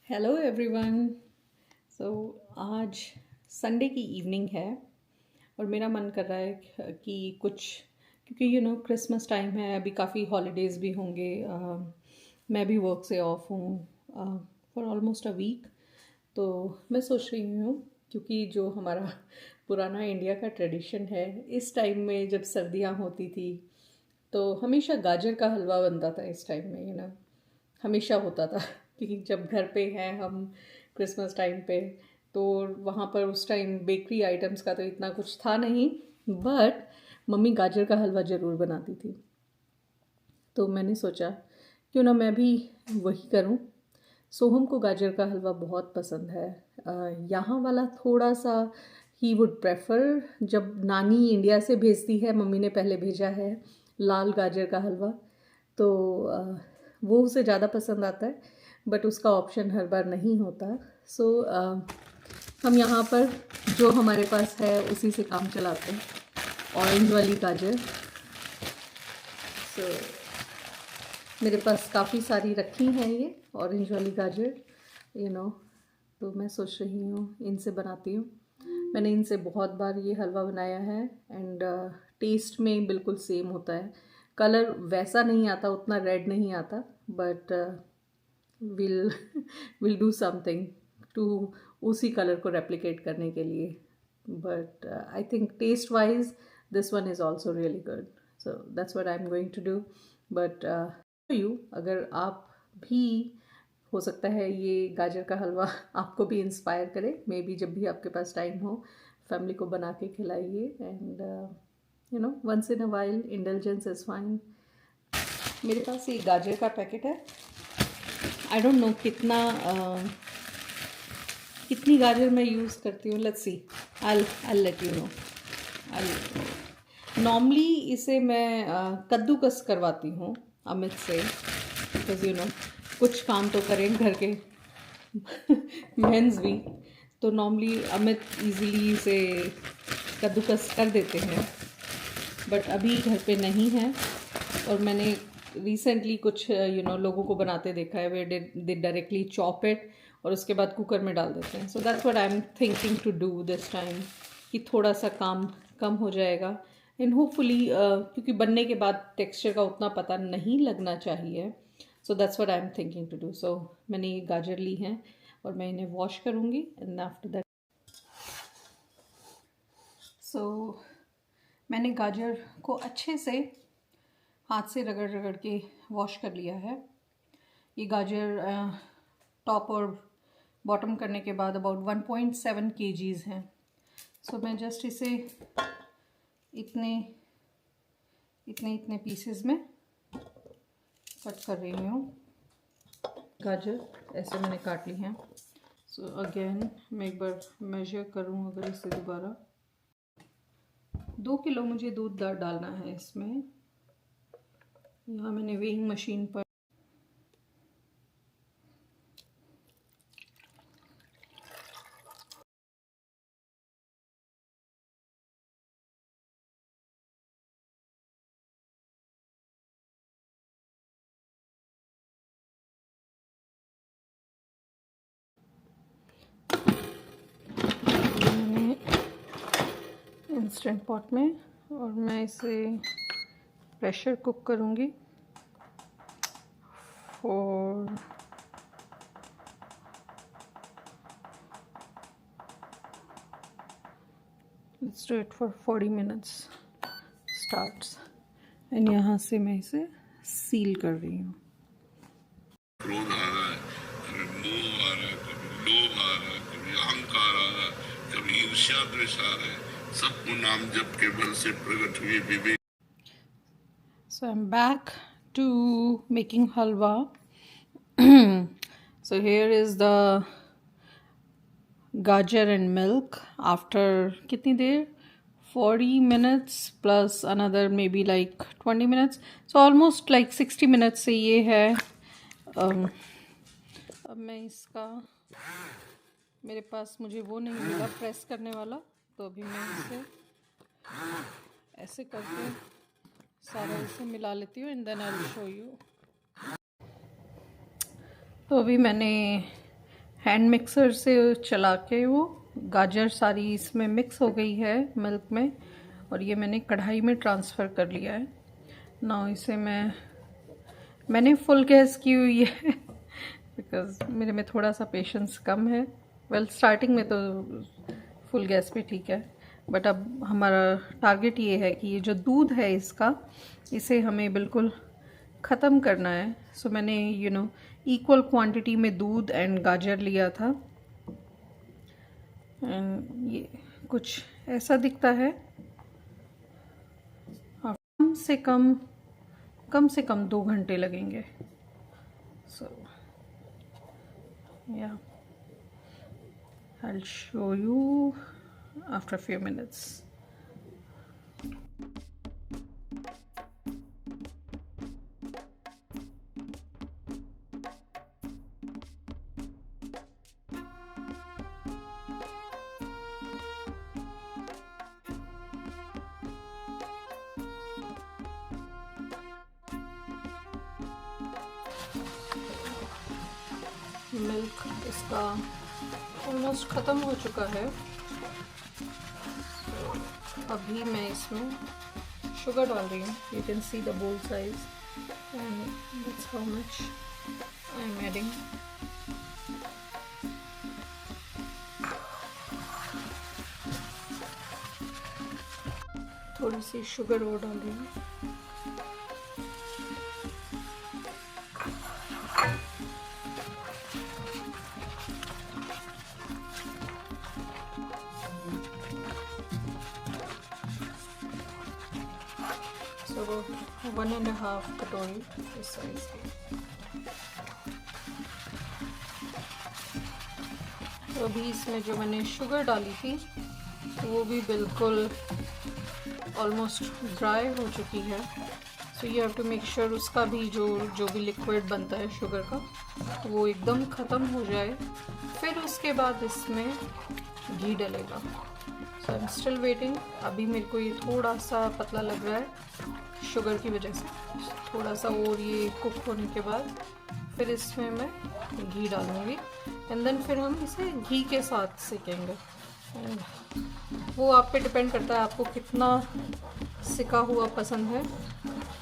Hello everyone. सो आज Sunday की evening है और मेरा मन कर रहा है कि कुछ, क्योंकि क्रिसमस टाइम है, अभी काफ़ी हॉलीडेज़ भी होंगे। मैं भी वर्क से ऑफ हूँ फॉर ऑलमोस्ट अ वीक। तो मैं सोच रही हूँ, क्योंकि जो हमारा पुराना इंडिया का ट्रेडिशन है, इस टाइम में जब सर्दियाँ होती थी तो हमेशा गाजर का हलवा बनता था। इस टाइम में हमेशा होता था क्योंकि जब घर पे हैं हम क्रिसमस टाइम पे, तो वहाँ पर उस टाइम बेकरी आइटम्स का तो इतना कुछ था नहीं, बट मम्मी गाजर का हलवा ज़रूर बनाती थी। तो मैंने सोचा क्यों ना मैं भी वही करूँ। सोहम को गाजर का हलवा बहुत पसंद है। यहाँ वाला थोड़ा सा ही वुड प्रेफर, जब नानी इंडिया से भेजती है, मम्मी ने पहले भेजा है लाल गाजर का हलवा, तो वो उसे ज़्यादा पसंद आता है, बट उसका ऑप्शन हर बार नहीं होता। सो हम यहाँ पर जो हमारे पास है उसी से काम चलाते हैं, ऑरेंज वाली गाजर। सो मेरे पास काफ़ी सारी रखी हैं ये ऑरेंज वाली गाजर, यू नो तो मैं सोच रही हूँ इनसे बनाती हूँ। मैंने इनसे बहुत बार ये हलवा बनाया है एंड टेस्ट में बिल्कुल सेम होता है। कलर वैसा नहीं आता, उतना रेड नहीं आता, but will will do something to उसी कलर को रेप्लिकेट करने के लिए। But I think taste wise this one is also really good, so that's what I am going to do. But you, अगर आप भी, हो सकता है ये गाजर का हलवा आपको भी इंस्पायर करे। मे बी जब भी आपके पास टाइम हो, फैमिली को बना के खिलाइए। And once in a while indulgence is fine. मेरे पास ये गाजर का पैकेट है। आई डोंट नो कितनी गाजर मैं यूज़ करती हूँ। Let's see, I let you know. Normally इसे मैं कद्दूकस करवाती हूँ अमित से, बिकॉज कुछ काम तो करें घर के मेंस भी। तो नॉर्मली अमित इजीली इसे कद्दूकस कर देते हैं, बट अभी घर पे नहीं है। और मैंने रिसेंटली कुछ लोगों को बनाते देखा है, वे दे डायरेक्टली चॉप इट और उसके बाद कुकर में डाल देते हैं। So that's what I am thinking to do this time, कि थोड़ा सा काम कम हो जाएगा। एंड होपफुली क्योंकि बनने के बाद टेक्सचर का उतना पता नहीं लगना चाहिए। So that's what I am thinking to do. So मैंने ये गाजर ली हैं और मैं इन्हें वॉश करूँगी एंड आफ्टर दैट। सो मैंने गाजर को अच्छे से हाथ से रगड़ रगड़ के वॉश कर लिया है। ये गाजर टॉप और बॉटम करने के बाद अबाउट 1.7 kgs हैं। सो मैं जस्ट इसे इतने इतने इतने पीसेस में कट कर रही हूँ। गाजर ऐसे मैंने काट ली हैं। सो अगेन मैं एक बार मेजर करूँ, अगर इसे दोबारा 2 किलो मुझे दूध डालना है इसमें। यहाँ मैंने वेइंग मशीन पर इंस्टेंट पॉट में, और मैं इसे प्रेशर कुक करूँगी for let's do it for 40 minutes starts. And यहाँ से मैं इसे सील कर रही हूँ। क्रोध आ रहा है, कभी मोह आ रहा है, कभी लोभ आ रहा है, कभी अहंकार आ रहा है, कभी ईर्ष्या द्वेष आ रहा है, सबको नाम जप के बल से प्रकट हुए विवेक। So I'm back to making halwa. So here is the gajar and milk after kitni der, 40 minutes plus another maybe like 20 minutes, so almost like 60 minutes से ये है। अब मैं इसका, मेरे पास मुझे वो नहीं मिला प्रेस करने वाला, तो अभी मैं इसे ऐसे करके सारा इसे मिला लेती हूँ and then I will show you. तो अभी मैंने हैंड मिक्सर से चला के वो गाजर सारी इसमें मिक्स हो गई है मिल्क में, और ये मैंने कढ़ाई में ट्रांसफ़र कर लिया है ना। इसे मैंने फुल गैस की हुई है बिकॉज़ मेरे में थोड़ा सा पेशेंस कम है। वेल स्टार्टिंग में तो फुल गैस पे ठीक है, बट अब हमारा टारगेट ये है कि ये जो दूध है इसका, इसे हमें बिल्कुल ख़त्म करना है। सो मैंने इक्वल क्वांटिटी में दूध एंड गाजर लिया था, एंड ये कुछ ऐसा दिखता है। कम से कम 2 घंटे लगेंगे। सो या I'll show you after a few minutes. Milk इसका ऑलमोस्ट ख़त्म हो चुका है। अभी मैं इसमें शुगर डाल रही हूँ। यू कैन सी द बोल size and that's how much I am adding. थोड़ी सी शुगर और डाल रही हूँ। So about 1.5 कटोरी इस साइज की। तो अभी इसमें जो मैंने शुगर डाली थी वो भी बिल्कुल ऑलमोस्ट ड्राई हो चुकी है। So you have to make sure उसका भी जो भी लिक्विड बनता है शुगर का वो एकदम ख़त्म हो जाए। फिर उसके बाद इसमें घी डलेगा। सो आई एम स्टिल वेटिंग। अभी मेरे को ये थोड़ा सा पतला लग रहा है शुगर की वजह से। थोड़ा सा और ये कुक होने के बाद फिर इसमें मैं घी डालूँगी, एंड देन फिर हम इसे घी के साथ सेकेंगे। वो आप पे डिपेंड करता है आपको कितना सिका हुआ पसंद है,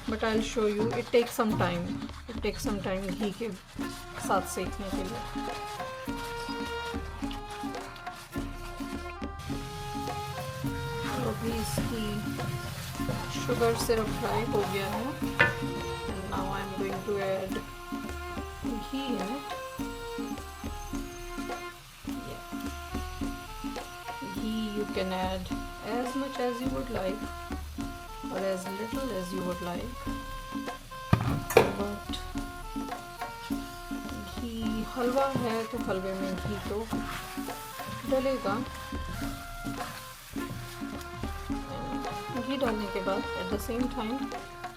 but I will show you. It takes some time घी के साथ सेकने के लिए। अभी इसकी शुगर सिरप फ्राई हो गया है, and now I am going to add ghee in it. Ghee you can add as much as you would like or as little as you would like, but घी हलवा है तो हलवे में घी तो डलेगा। घी डालने के बाद एट द सेम टाइम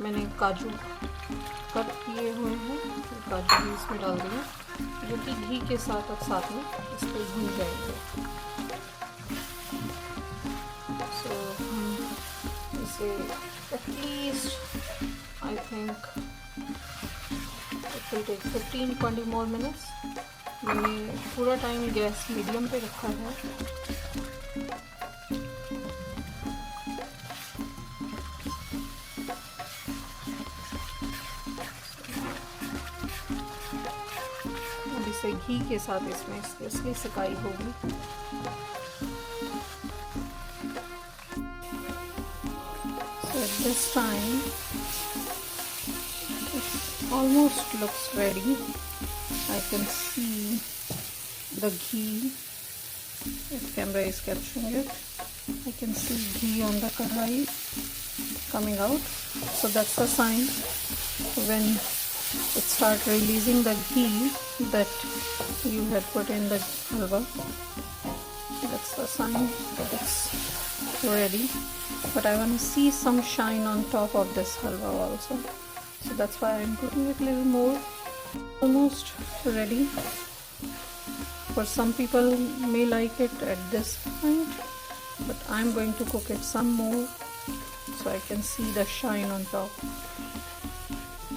मैंने काजू कट किए हुए हैं, काजू भी इसमें डाल दिए, जो कि घी के साथ में इसको भून जाएंगे। सो हम इसे at least I think it will take 15-20 more minutes. मैंने पूरा टाइम गैस मीडियम पे रखा है। इसे घी के साथ इसमें इसलिए सिकाई होगी। So at this time it almost looks ready. I can see the ghee, if camera is capturing it. I can see ghee on the kadhai coming out. So that's the sign when it start releasing the ghee that you had put in the halwa. That's the sign that it's ready. But I want to see some shine on top of this halwa also, so that's why I'm cooking it a little more. Almost ready. For some people may like it at this point, but I'm going to cook it some more so I can see the shine on top.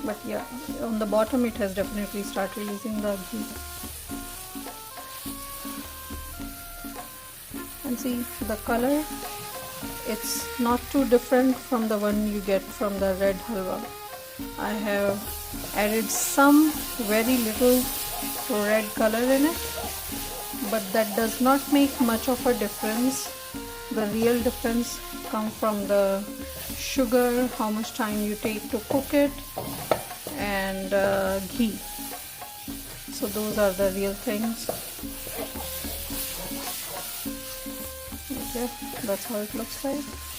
But yeah, on the bottom it has definitely started releasing the ghee. and see the color, it's not too different from the one you get from the red halwa. I have added some very little red color in it, but that does not make much of a difference. The real difference comes from the sugar, how much time you take to cook it, and ghee. So those are the real things. Okay, that's how it looks like.